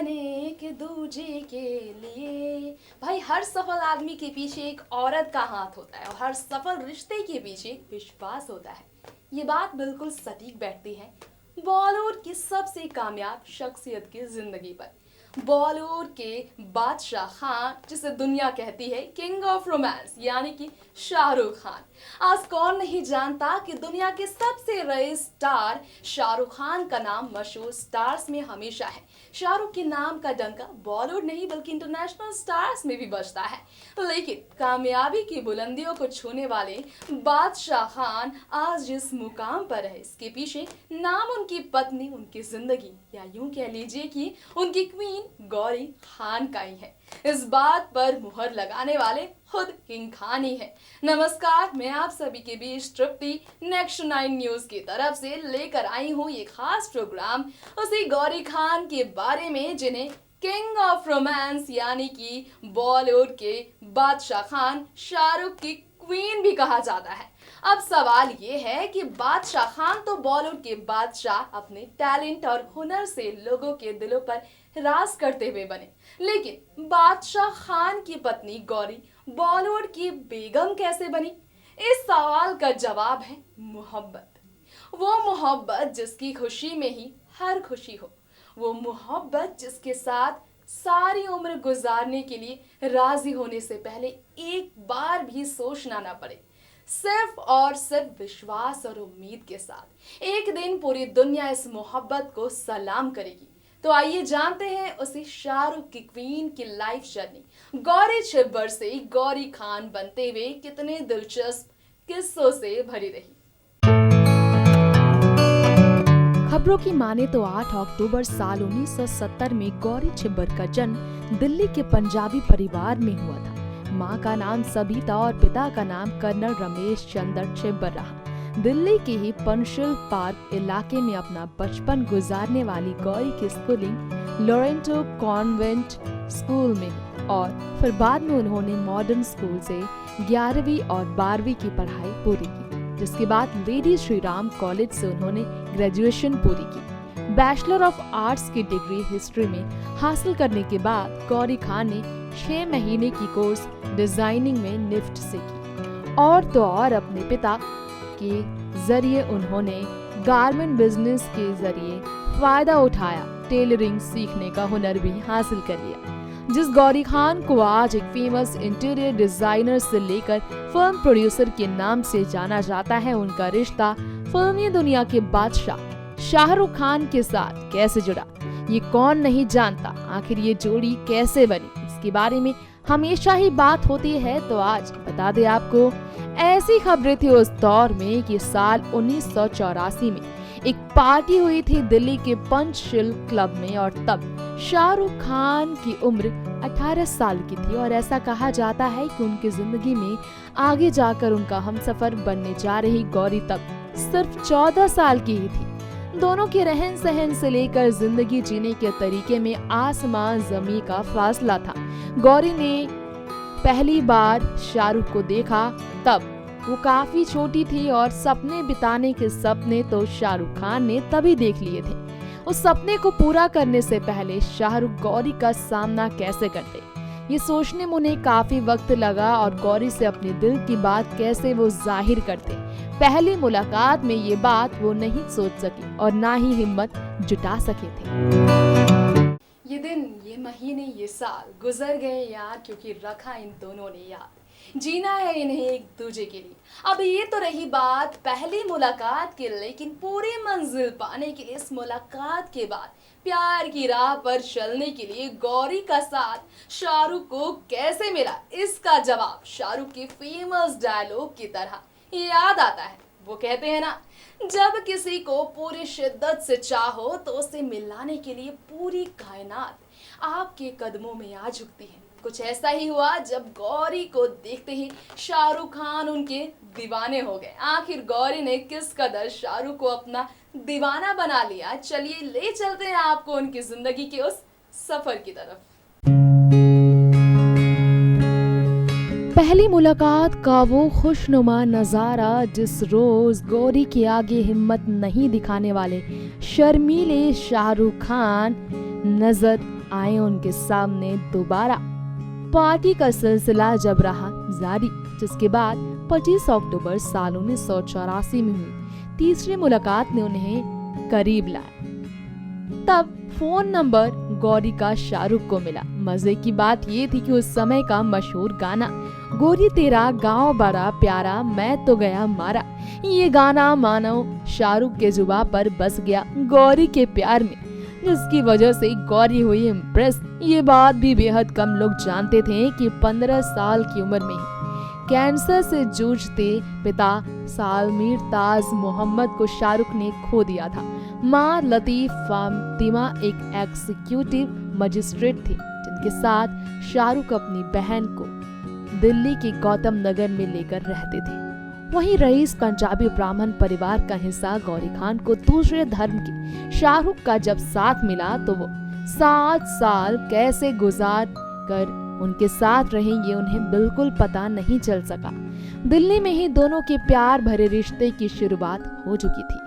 बने एक दूजे के लिए। भाई हर सफल आदमी के पीछे एक औरत का हाथ होता है और हर सफल रिश्ते के पीछे एक विश्वास होता है। ये बात बिल्कुल सटीक बैठती है बॉलीवुड की सबसे कामयाब शख्सियत की जिंदगी पर। बॉलीवुड के बादशाह खान, जिसे दुनिया कहती है किंग ऑफ रोमांस, यानी कि शाहरुख खान। आज कौन नहीं जानता कि दुनिया के सबसे रईस स्टार शाहरुख खान का नाम मशहूर स्टार्स में हमेशा है। शाहरुख के नाम का डंका बॉलीवुड नहीं बल्कि इंटरनेशनल स्टार्स में भी बजता है। लेकिन कामयाबी की बुलंदियों को छूने वाले बादशाह खान आज जिस मुकाम पर है, इसके पीछे नाम उनकी पत्नी, उनकी जिंदगी, या यूं कह लीजिए कि उनकी क्वीन गौरी खान का ही है। इस बात पर मुहर लगाने वाले खुद किंग खान ही है। नमस्कार, मैं आप सभी के बीच तृप्ति नेक्स्ट 9 न्यूज की तरफ से लेकर आई हूँ ये खास प्रोग्राम उसी गौरी खान के बारे में जिन्हें किंग ऑफ रोमांस यानी कि बॉलीवुड के बादशाह खान, शाहरुख की क्वीन भी कहा जाता है। अब सवाल ये है कि बादशाह खान तो बॉलीवुड के बादशाह अपने टैलेंट और हुनर से लोगों के दिलों पर राज करते हुए बने, लेकिन बादशाह खान की पत्नी गौरी बॉलीवुड की बेगम कैसे बनी? इस सवाल का जवाब है मोहब्बत। वो मोहब्बत जिसकी खुशी में ही हर खुशी हो, वो मोहब्बत जिसके साथ सारी उम्र गुजारने के लिए राजी होने से पहले एक बार भी सोचना ना पड़े, सिर्फ और सिर्फ विश्वास और उम्मीद के साथ। एक दिन पूरी दुनिया इस मोहब्बत को सलाम करेगी। तो आइए जानते हैं उसी शाहरुख की क्वीन की लाइफ जर्नी, गौरी छिब्बर से गौरी खान बनते हुए कितने दिलचस्प किस्सों से भरी रही। खबरों की माने तो 8 अक्टूबर साल 1970 में गौरी छिब्बर का जन्म दिल्ली के पंजाबी परिवार में हुआ था। मां का नाम सबिता और पिता का नाम कर्नल रमेश चंद्र छिब्बर रहा। दिल्ली के ही पंशिल पार्क इलाके में अपना बचपन गुजारने वाली गौरी की स्कूलिंग लोरेंटो कॉन्वेंट स्कूल में और फिर बाद में उन्होंने मॉडर्न स्कूल से 11वीं और 12वीं की पढ़ाई पूरी की, जिसके बाद लेडी श्री राम कॉलेज से उन्होंने ग्रेजुएशन पूरी की। बैचलर ऑफ आर्ट्स की डिग्री हिस्ट्री में हासिल करने के बाद गौरी खान ने 6 महीने की कोर्स डिजाइनिंग में निफ्ट से की और तो और अपने पिता के जरिए उन्होंने गारमेंट बिजनेस के जरिए फायदा उठाया, टेलरिंग सीखने का हुनर भी हासिल कर लिया। जिस गौरी खान को आज एक फेमस इंटीरियर डिजाइनर से लेकर फिल्म प्रोड्यूसर के नाम से जाना जाता है, उनका रिश्ता फिल्मी दुनिया के बादशाह शाहरुख खान के साथ कैसे जुड़ा, ये कौन नहीं जानता। आखिर ये जोड़ी कैसे बनी, इसके बारे में हमेशा ही बात होती है, तो आज बता दे आपको। ऐसी खबरें थी उस दौर में कि साल 1984 में एक पार्टी हुई थी दिल्ली के पंचशील क्लब में और तब शाहरुख खान की उम्र 18 साल की थी और ऐसा कहा जाता है कि उनकी जिंदगी में आगे जाकर उनका हमसफर बनने जा रही गौरी तब सिर्फ 14 साल की ही थी। दोनों के रहन सहन से लेकर जिंदगी जीने के तरीके में आसमान जमीन का फासला था। गौरी ने पहली बार शाहरुख को देखा तब वो काफी छोटी थी और सपने बिताने के सपने तो शाहरुख खान ने तभी देख लिए थे। उस सपने को पूरा करने से पहले शाहरुख गौरी का सामना कैसे करते, ये सोचने में उन्हें काफी वक्त लगा और गौरी से अपने दिल की बात कैसे वो जाहिर करते। पहली मुलाकात में ये बात वो नहीं सोच सकी और ना ही हिम्मत जुटा सके थे। ये दिन, ये महीने, ये साल गुजर गए यार, क्योंकि रखा इन दोनों ने याद। जीना है इन्हें एक दूजे के लिए। अब ये तो रही बात पहली मुलाकात की, लेकिन पूरी मंजिल पाने के लिए इस मुलाकात के बाद प्यार की राह पर चलने के लिए गौरी का साथ शाहरुख को कैसे मिला, इसका जवाब शाहरुख के फेमस डायलॉग की तरह याद आता है। वो कहते हैं ना, जब किसी को पूरी शिद्दत से चाहो तो उसे मिलाने के लिए पूरी कायनात आपके कदमों में आ झुकती है। कुछ ऐसा ही हुआ जब गौरी को देखते ही शाहरुख खान उनके दीवाने हो गए। आखिर गौरी ने किस कदर शाहरुख को अपना दीवाना बना लिया, चलिए ले चलते हैं आपको उनकी जिंदगी के उस सफर की तरफ। पहली मुलाकात का वो खुशनुमा नज़ारा जिस रोज गौरी के आगे हिम्मत नहीं दिखाने वाले शर्मीले शाहरुख खान नजर आए उनके सामने दोबारा। पार्टी का सिलसिला जब रहा जारी, जिसके बाद 25 अक्टूबर साल 1984 में हुई तीसरी मुलाकात ने उन्हें करीब लाया। तब फोन नंबर गौरी का शाहरुख को मिला। मजे की बात ये थी कि उस समय का मशहूर गाना गोरी तेरा गांव बड़ा प्यारा मैं तो गया मारा, ये गाना मानो शाहरुख के जुबान पर बस गया गौरी के प्यार में, जिसकी वजह से गौरी हुई इम्प्रेस। ये बात भी बेहद कम लोग जानते थे कि 15 साल की उम्र में ही कैंसर से जूझते पिता सालमीर ताज मोहम्मद को शाहरुख ने खो दिया था। माँ लतीफ फातिमा एक एग्जीक्यूटिव मजिस्ट्रेट थी, जिनके साथ शाहरुख अपनी बहन को दिल्ली के गौतम नगर में लेकर रहते थे। वहीं रईस पंजाबी ब्राह्मण परिवार का हिस्सा गौरी खान को दूसरे धर्म के शाहरुख का जब साथ मिला तो वो 7 साल कैसे गुजार कर उनके साथ रहे ये उन्हें बिल्कुल पता नहीं चल सका। दिल्ली में ही दोनों के प्यार भरे रिश्ते की शुरुआत हो चुकी थी।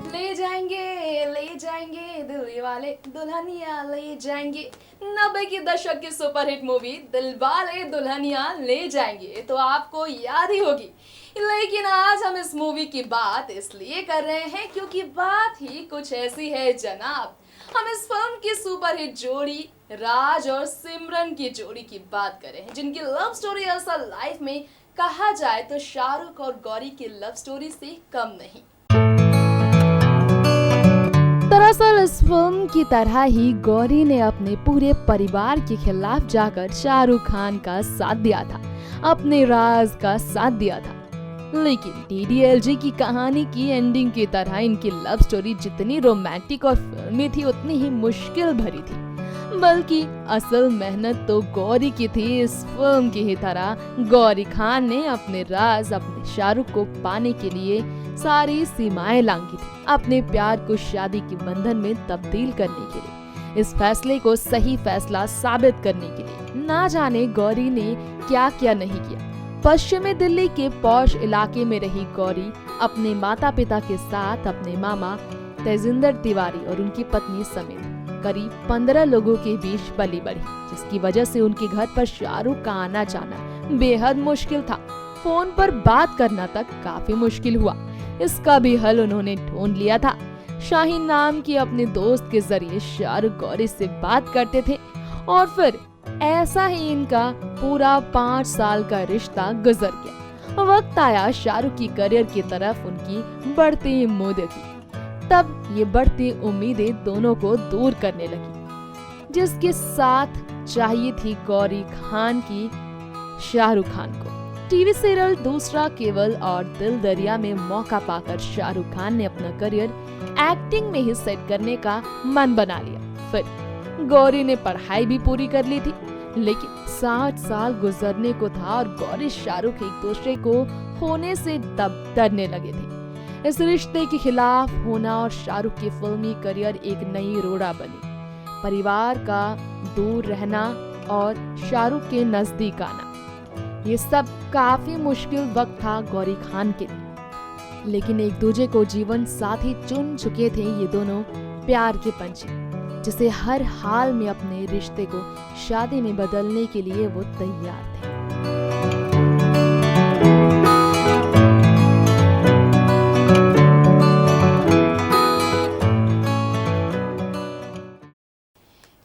ले जाएंगे दिल्ली वाले दुल्हनिया ले जाएंगे। 90 के दशक की सुपरहिट मूवी दिलवाले दुल्हनिया ले जाएंगे तो आपको याद ही होगी, लेकिन आज हम इस मूवी की बात इसलिए कर रहे हैं क्योंकि बात ही कुछ ऐसी है जनाब। हम इस फिल्म की सुपरहिट जोड़ी राज और सिमरन की जोड़ी की बात कर रहे हैं, जिनकी लव स्टोरी असल लाइफ में कहा जाए तो शाहरुख और गौरी की लव स्टोरी से कम नहीं। दरअसल इस फिल्म की तरह ही गौरी ने अपने पूरे परिवार के खिलाफ जाकर शाहरुख खान का साथ दिया था, अपने राज का साथ दिया था। लेकिन डीडीएलजे की कहानी की एंडिंग की तरह इनकी लव स्टोरी जितनी रोमांटिक और फिल्मी थी उतनी ही मुश्किल भरी थी। बल्कि असल मेहनत तो गौरी की थी। इस फिल्म की ही तरह गौरी खान ने अपने राज अपने शाहरुख को पाने के लिए सारी सीमाएं लांघी थी, अपने प्यार को शादी के बंधन में तब्दील करने के लिए, इस फैसले को सही फैसला साबित करने के लिए ना जाने गौरी ने क्या क्या नहीं किया। पश्चिमी दिल्ली के पौश इलाके में रही गौरी अपने माता पिता के साथ अपने मामा तेजिंदर तिवारी और उनकी पत्नी समेत करीब 15 लोगों के बीच पली बढ़ी, जिसकी वजह से उनके घर पर शाहरुख का आना जाना बेहद मुश्किल था। फोन पर बात करना तक काफी मुश्किल हुआ। इसका भी हल उन्होंने ढूंढ लिया था। शाहीन नाम की अपने दोस्त के जरिए शाहरुख गौरी से बात करते थे और फिर ऐसा ही इनका पूरा 5 साल का रिश्ता गुजर गया। वक्त आया शाहरुख की करियर की तरफ उनकी बढ़ती उम्मीदें की। तब ये बढ़ती उम्मीदें दोनों को दूर करने लगी, जिसके साथ चाहिए थी गौरी खान की शाहरुख खान को। टीवी सीरियल दूसरा केवल और दिल दरिया में मौका पाकर शाहरुख खान ने अपना करियर एक्टिंग में ही सेट करने का मन बना लिया। फिर गौरी ने पढ़ाई भी पूरी कर ली थी, लेकिन 60 साल गुजरने को था और गौरी शाहरुख एक दूसरे को होने से तब डरने लगे थे। इस रिश्ते के खिलाफ होना और शाहरुख की फिल्मी करियर एक नई रोड़ा बनी। परिवार का दूर रहना और शाहरुख के नजदीक आना, ये सब काफी मुश्किल वक्त था गौरी खान के लिए। लेकिन एक दूसरे को जीवन साथी चुन चुके थे ये दोनों प्यार के पंछी, जिसे हर हाल में अपने रिश्ते को शादी में बदलने के लिए वो तैयार थे।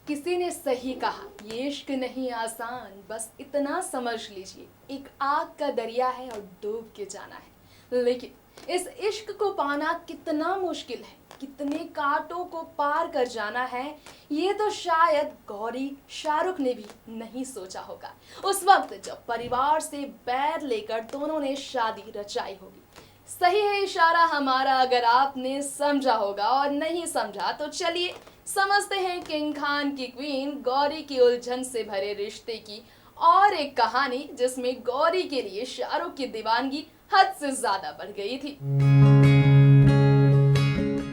किसी ने सही कहा, ये इश्क नहीं आसान, बस इतना समझ लीजिए, एक आग का दरिया है और डूब के जाना है। लेकिन इस इश्क को पाना कितना मुश्किल है, कितने कांटों को पार कर जाना है, ये तो शायद गौरी शाहरुख ने भी नहीं सोचा होगा उस वक्त जब परिवार से बैर लेकर दोनों ने शादी रचाई होगी। सही है इशारा हमारा, अगर आपने समझा होगा, और नहीं समझा तो चलिए समझते हैं किंग खान की क्वीन गौरी की उलझन से भरे रिश्ते की और एक कहानी जिसमें गौरी के लिए शाहरुख की दीवानगी हद से ज्यादा बढ़ गई थी।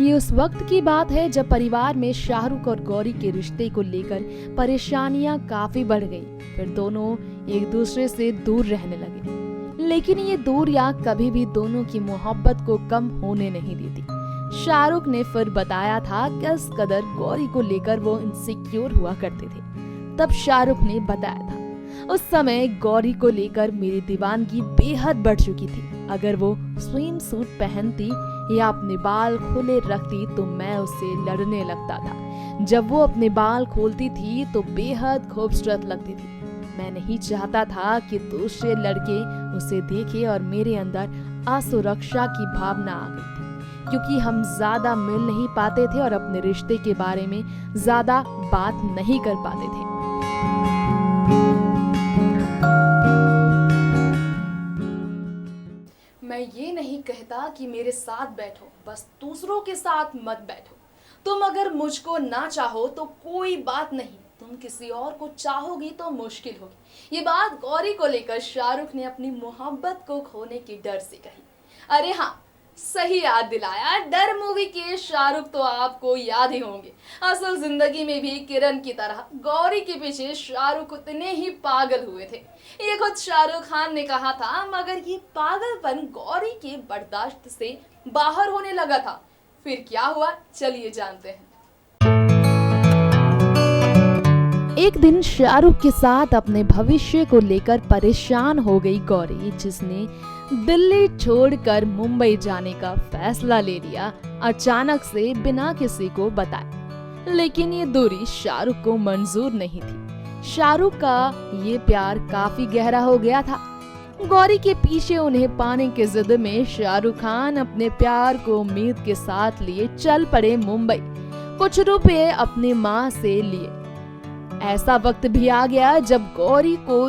ये ये उस वक्त की बात है जब परिवार में शाहरुख और गौरी के रिश्ते को लेकर परेशानियां काफी बढ़ गई। फिर दोनों एक दूसरे से दूर रहने लगे, लेकिन ये दूरियां कभी भी दोनों की मोहब्बत को कम होने नहीं देती। शाहरुख ने फिर बताया था कि किस कदर गौरी को लेकर वो इनसिक्योर हुआ करते थे। तब शाहरुख ने बताया था, उस समय गौरी को लेकर मेरी दीवानगी बेहद बढ़ चुकी थी। अगर वो स्विम सूट पहनती या अपने बाल खुले रखती तो मैं उससे लड़ने लगता था। जब वो अपने बाल खोलती थी तो बेहद खूबसूरत लगती थी। मैं नहीं चाहता था कि दूसरे लड़के उसे देखे और मेरे अंदर असुरक्षा की भावना आ गई थी, क्योंकि हम ज्यादा मिल नहीं पाते थे और अपने रिश्ते के बारे में ज्यादा बात नहीं कर पाते थे। मैं ये नहीं कहता कि मेरे साथ बैठो, बस दूसरों के साथ मत बैठो। तुम अगर मुझको ना चाहो तो कोई बात नहीं, तुम किसी और को चाहोगी तो मुश्किल होगी। ये बात गौरी को लेकर शाहरुख ने अपनी मोहब्बत को खोने के डर से कही। अरे हाँ, सही याद दिलाया, डर मूवी के शाहरुख तो आपको याद ही होंगे। असल जिंदगी में भी किरण की तरह गौरी के पीछे शाहरुख उतने ही पागल हुए थे। ये खुद शाहरुख खान ने कहा था, मगर ये पागलपन गौरी के बर्दाश्त से बाहर होने लगा था। फिर क्या हुआ, चलिए जानते हैं। एक दिन शाहरुख के साथ अपने भविष्य को लेकर परेशान हो गई गौरी, जिसने दिल्ली छोड़कर मुंबई जाने का फैसला ले लिया, अचानक से बिना किसी को बताए। लेकिन ये दूरी शाहरुख को मंजूर नहीं थी। शाहरुख का ये प्यार काफी गहरा हो गया था। गौरी के पीछे उन्हें पाने की जिद में शाहरुख खान अपने प्यार को उम्मीद के साथ लिए चल पड़े मुंबई, कुछ रुपए अपनी माँ से लिए। ऐसा वक्त भी आ गया जब गौरी को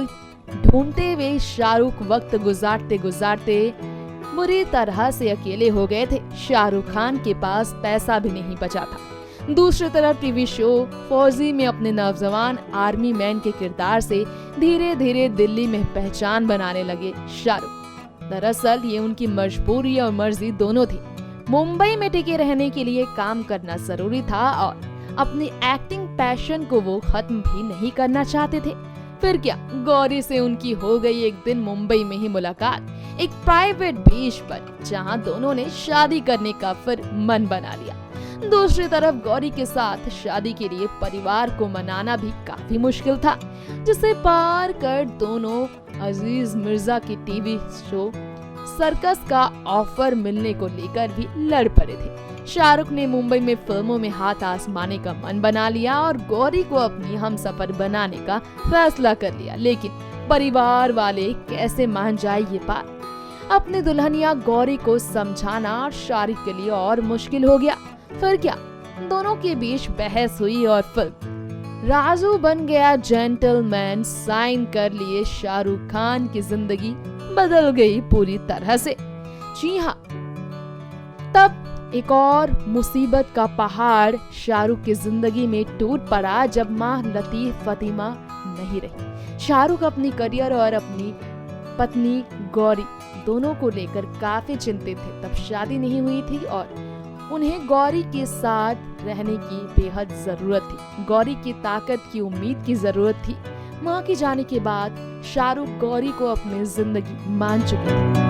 ढूंढते हुए शाहरुख वक्त गुजारते गुजारते बुरी तरह से अकेले हो गए थे। शाहरुख खान के पास पैसा भी नहीं बचा था। दूसरी तरफ टीवी शो फौजी में अपने नौजवान आर्मी मैन के किरदार से धीरे धीरे दिल्ली में पहचान बनाने लगे शाहरुख। दरअसल ये उनकी मजबूरी और मर्जी दोनों थी। मुंबई में टिके रहने के लिए काम करना जरूरी था और अपनी एक्टिंग पैशन को वो खत्म भी नहीं करना चाहते थे। फिर क्या, गौरी से उनकी हो गई एक दिन मुंबई में ही मुलाकात एक प्राइवेट बीच पर, जहां दोनों ने शादी करने का फिर मन बना लिया। दूसरी तरफ गौरी के साथ शादी के लिए परिवार को मनाना भी काफी मुश्किल था, जिसे पार कर दोनों अजीज मिर्जा की टीवी शो सर्कस का ऑफर मिलने को लेकर भी लड़ पड़े थे। शाहरुख ने मुंबई में फिल्मों में हाथ आजमाने का मन बना लिया और गौरी को अपनी हमसफर बनाने का फैसला कर लिया। लेकिन परिवार वाले कैसे मान जाए ये बात। अपनी दुल्हनिया गौरी को समझाना शाहरुख के लिए और मुश्किल हो गया। फिर क्या, दोनों के बीच बहस हुई और फिल्म राजू बन गया जेंटलमैन साइन कर लिए शाहरुख खान की जिंदगी बदल गई पूरी तरह से। जी हाँ, तब एक और मुसीबत का पहाड़ शाहरुख की जिंदगी में टूट पड़ा जब माँ लतीफ फतिमा नहीं रही। शाहरुख अपनी करियर और अपनी पत्नी गौरी दोनों को लेकर काफी चिंतित थे। तब शादी नहीं हुई थी और उन्हें गौरी के साथ रहने की बेहद जरूरत थी। गौरी की ताकत की उम्मीद की जरूरत थी। माँ के जाने के बाद शाहरुख गौरी को अपनी जिंदगी मान चुके थे।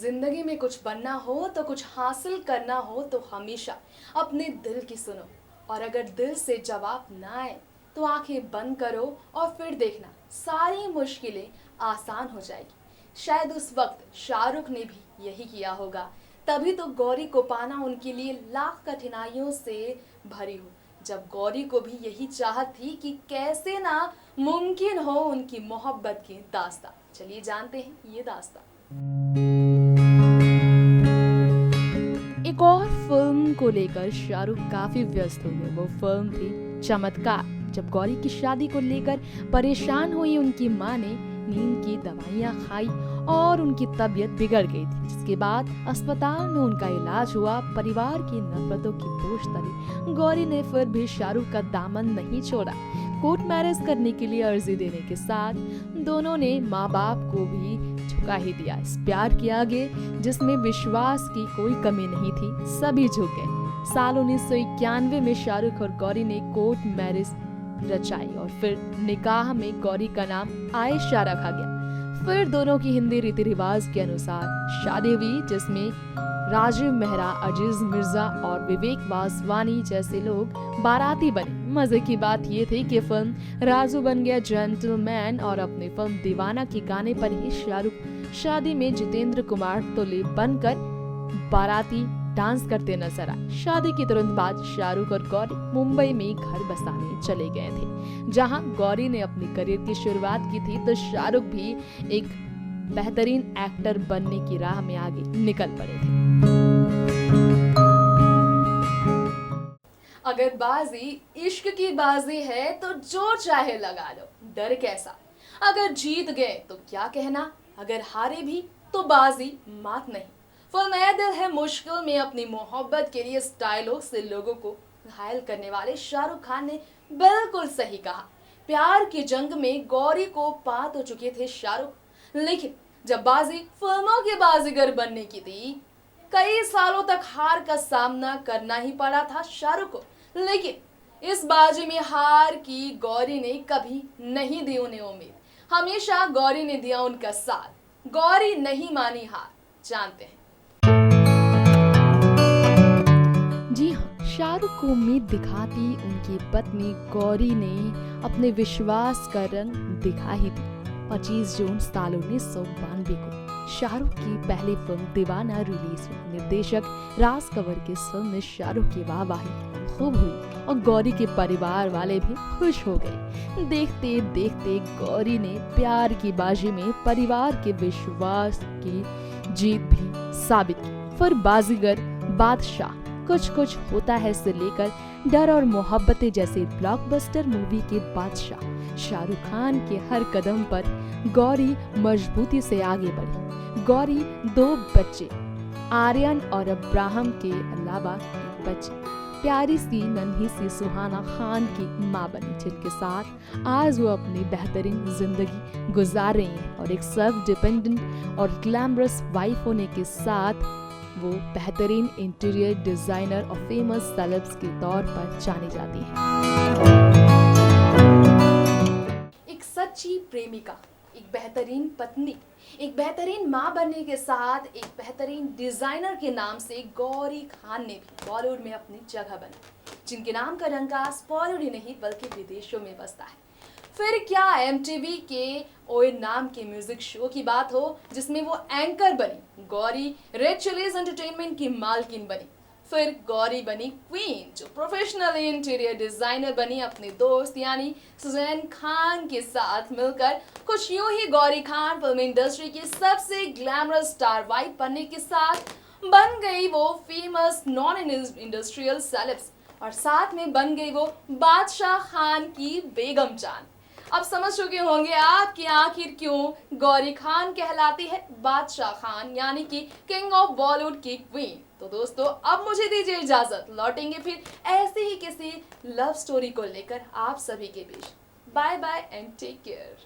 जिंदगी में कुछ बनना हो तो, कुछ हासिल करना हो तो हमेशा अपने दिल की सुनो, और अगर दिल से जवाब ना आए तो आंखें बंद करो और फिर देखना सारी मुश्किलें आसान हो जाएगी। शायद उस वक्त शाहरुख ने भी यही किया होगा, तभी तो गौरी को पाना उनके लिए लाख कठिनाइयों से भरी हो। जब गौरी को भी यही चाहत थी कि कैसे ना मुमकिन हो उनकी मोहब्बत की दास्तां। चलिए जानते हैं ये दास्तां। एक और फिल्म को लेकर शाहरुख काफी व्यस्त हो गए। वो फिल्म थी चमत्कार। जब गौरी की शादी को लेकर परेशान हुई उनकी मां ने नींद की दवाइयां खाई और उनकी तबीयत बिगड़ गई थी, जिसके बाद अस्पताल में उनका इलाज हुआ। परिवार की नफरतों की बोझ तले गौरी ने फिर भी शाहरुख का दामन नहीं छोड़ा। कोर्ट मैरिज करने के लिए अर्जी देने के साथ दोनों ने माँ बाप को भी झुका ही दिया। इस प्यार के आगे जिसमें विश्वास की कोई कमी नहीं थी, सभी झुक गए। साल 1991 में शाहरुख और गौरी ने कोर्ट मैरिज रचाई और फिर निकाह में गौरी का नाम आयशा रखा गया। फिर दोनों की हिंदी रीति रिवाज के अनुसार शादी हुई, जिसमें राजीव मेहरा, अजीज मिर्जा और विवेक वासवानी जैसे लोग बाराती बने। मजे की बात ये थी कि फिल्म राजू बन गया जेंटलमैन और अपनी फिल्म दीवाना के गाने पर ही शाहरुख शादी में जितेंद्र कुमार तोले बनकर बाराती डांस करते नजर आए। शादी के तुरंत बाद शाहरुख और गौरी मुंबई में घर बसाने चले गए थे। जहां गौरी ने अपनी करियर की शुरुआत की थी, तो शाहरुख भी एक बेहतरीन एक्टर बनने की राह में आगे निकल पड़े थे। अगर बाजी इश्क की बाजी है तो जो चाहे लगा लो, डर कैसा। अगर जीत गए तो क्या कहना, अगर हारे भी तो बाजी मात नहीं। फिल्म ए दिल है मुश्किल में अपनी मोहब्बत के लिए इस डायलॉग से लोगों को घायल करने वाले शाहरुख खान ने बिल्कुल सही कहा। प्यार की जंग में गौरी को पा तो चुके थे शाहरुख, लेकिन जब बाजी फिल्मों के बाजीगर बनने की थी, कई सालों तक हार का सामना करना ही पड़ा था शाहरुख को। लेकिन इस बाजी में हार की गौरी ने कभी नहीं दी उन्हें उम्मीद। हमेशा गौरी ने दिया उनका साथ। गौरी नहीं मानी हार। जानते हैं। जी हाँ, शाहरुख को उम्मीद दिखाती उनकी पत्नी गौरी ने अपने विश्वास का रंग दिखा ही दी। 25 जून साल 1992 को शाहरुख की पहली फिल्म दीवाना रिलीज हुई। निर्देशक राज कंवर की इस फिल्म में शाहरुख की वाहवाही खूब हुई और गौरी के परिवार वाले भी खुश हो गए। देखते देखते गौरी ने प्यार की बाजी में परिवार के विश्वास की जीत भी साबित की। फिर बाजीगर, बादशाह, कुछ कुछ होता है से लेकर डर और मोहब्बतें जैसे ब्लॉकबस्टर मूवी के बादशाह शाहरुख खान के हर कदम पर गौरी मजबूती से आगे बढ़ी। गौरी 2 बच्चे आर्यन और अब्राहम के अलावा एक बच्ची प्यारी सी नन्ही सी सुहाना खान की मां बनी, जिनके साथ आज वो अपनी बेहतरीन जिंदगी गुजार रही हैं और एक सेल्फ डिपेंडेंट और ग्लैमरस वाइफ होने के साथ वो बेहतरीन इंटीरियर डिजाइनर और फेमस सेलेब्स के तौर पर जानी जाती है। एक सच्ची प्रेमिका, एक बेहतरीन पत्नी, एक बेहतरीन माँ बनने के साथ एक बेहतरीन डिजाइनर के नाम से गौरी खान ने भी बॉलीवुड में अपनी जगह बनाई, जिनके नाम का रंगास बॉलीवुड ही नहीं बल्कि विदेशों में बसता है। फिर क्या MTV के ओए नाम के म्यूजिक शो की बात हो, जिसमें वो एंकर बनी। गौरी रेड चिलीज एंटरटेनमेंट की मालकिन बनी। फिर गौरी बनी क्वीन, जो प्रोफेशनल इंटीरियर डिजाइनर बनी अपने दोस्त यानी सुजैन खान के साथ मिलकर। कुछ यूं ही गौरी खान फिल्म इंडस्ट्री की सबसे ग्लैमरस स्टार वाइफ बनने के साथ बन गई वो फेमस नॉन इंडस्ट्रियल सेलेब्स, और साथ में बन गई वो बादशाह खान की बेगम जान। अब समझ चुके होंगे आप कि आखिर क्यों गौरी खान कहलाती है बादशाह खान, यानी कि किंग ऑफ बॉलीवुड की क्वीन। तो दोस्तों, अब मुझे दीजिए इजाजत, लौटेंगे फिर ऐसे ही किसी लव स्टोरी को लेकर आप सभी के बीच। Bye bye and take care.